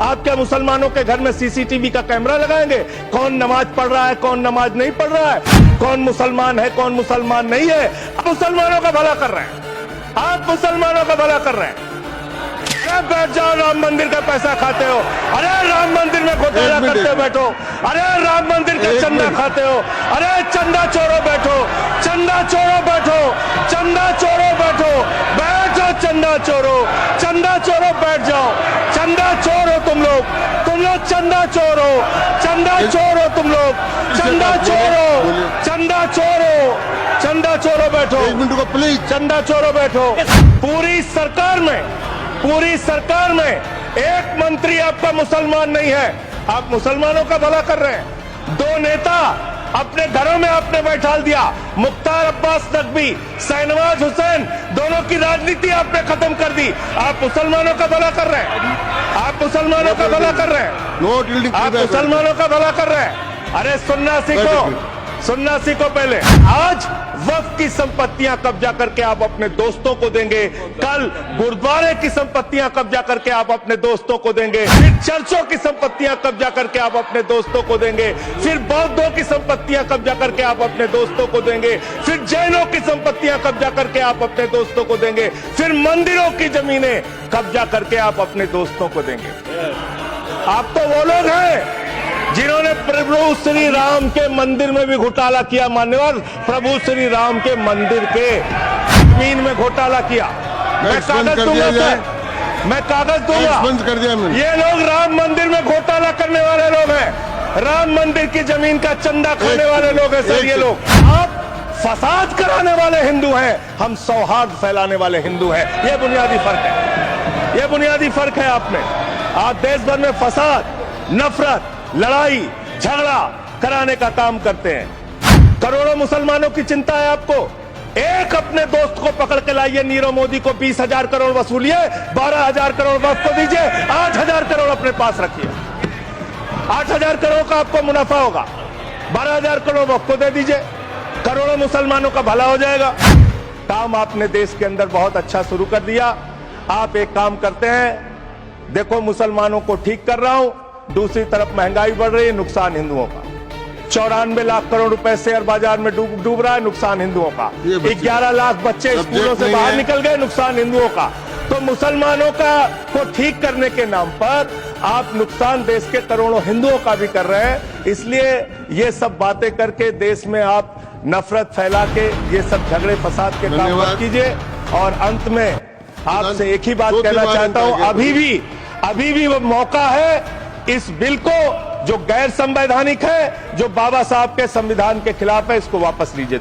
आपके मुसलमानों के घर में सीसीटीवी का कैमरा लगाएंगे? कौन नमाज पढ़ रहा है, कौन नमाज नहीं पढ़ रहा है, कौन मुसलमान है, कौन मुसलमान नहीं है? आप मुसलमानों का भला कर रहे हैं, आप मुसलमानों का भला कर रहे हैं। बैठ जाओ, राम मंदिर का पैसा खाते हो। अरे राम मंदिर में घोटाला करते बैठो। अरे राम मंदिर का चंदा खाते हो। अरे चंदा चोरो बैठो, चंदा चोरो बैठो, चंदा चोरो बैठो, बैठो चंदा चोरो, चंदा चोरो बैठ जाओ। चंदा चोर हो तुम लोग चंदा चोर हो, चंदा चोर हो तुम लोग, चंदा चोर हो, चंदा चोर हो, चंदा चोरो बैठो। 1 मिनट को प्लीज। चंदा चोरो बैठो। पूरी सरकार में एक मंत्री आपका मुसलमान नहीं है। आप मुसलमानों का भला कर रहे हैं। 2 नेता अपने घरों में आपने बैठा दिया, मुख्तार अब्बास नकवी, शाहनवाज हुसैन, दोनों की राजनीति आपने खत्म कर दी। आप मुसलमानों का भला कर रहे हैं, आप मुसलमानों का भला कर रहे हैं, आप मुसलमानों का भला कर रहे हैं। अरे सुनना सीखो पहले। आज वक्फ की संपत्तियां कब्जा करके आप अपने दोस्तों को देंगे, कल गुरुद्वारे की संपत्तियां कब्जा करके आप अपने दोस्तों को देंगे, फिर चर्चों की संपत्तियां कब्जा करके आप अपने दोस्तों को देंगे, फिर बौद्धों की संपत्तियां कब्जा करके आप अपने दोस्तों को देंगे, फिर जैनों की संपत्तियां कब्जा करके आप अपने दोस्तों को देंगे, फिर मंदिरों की जमीनें कब्जा करके आप अपने दोस्तों को देंगे। आप तो वो लोग हैं जिन्होंने प्रभु श्री राम के मंदिर में भी घोटाला किया। मान्यवर, प्रभु श्री राम के मंदिर के जमीन में घोटाला किया। मैं कागज दूंगा सर, मैं कागज दूंगा। कर दिया मैंने। ये लोग राम मंदिर में घोटाला करने वाले लोग हैं, राम मंदिर की जमीन का चंदा खाने वाले लोग हैं सर। ये लोग आप फसाद कराने वाले हिंदू हैं, हम सौहार्द फैलाने वाले हिंदू हैं। ये बुनियादी फर्क है, ये बुनियादी फर्क है आप में। आप देश भर में फसाद, नफरत, लड़ाई झगड़ा कराने का काम करते हैं। करोड़ों मुसलमानों की चिंता है आपको। एक अपने दोस्त को पकड़ के लाइए, नीरव मोदी को 20,000 करोड़ वसूलिए, 12,000 करोड़ वक्फ को दीजिए, 8,000 करोड़ अपने पास रखिए। 8,000 करोड़ का आपको मुनाफा होगा, 12,000 करोड़ वक्फ को दे दीजिए, करोड़ों मुसलमानों का भला हो जाएगा। काम आपने देश के अंदर बहुत अच्छा शुरू कर दिया। आप एक काम करते हैं, देखो मुसलमानों को ठीक कर रहा हूं, दूसरी तरफ महंगाई बढ़ रही है, नुकसान हिंदुओं का। 94 लाख करोड़ रुपए शेयर बाजार में डूब रहा है, नुकसान हिंदुओं का। 11 लाख बच्चे स्कूलों से बाहर निकल गए, नुकसान हिंदुओं का। तो मुसलमानों का को ठीक करने के नाम पर आप नुकसान देश के करोड़ों हिंदुओं का भी कर रहे हैं। इसलिए ये सब बातें करके देश में आप नफरत फैला के ये सब झगड़े फसाद के काम मत कीजिए। और अंत में आपसे एक ही बात कहना चाहता हूं, अभी भी वो मौका है इस बिल को, जो गैर संवैधानिक है, जो बाबा साहब के संविधान के खिलाफ है, इसको वापस लीजिए।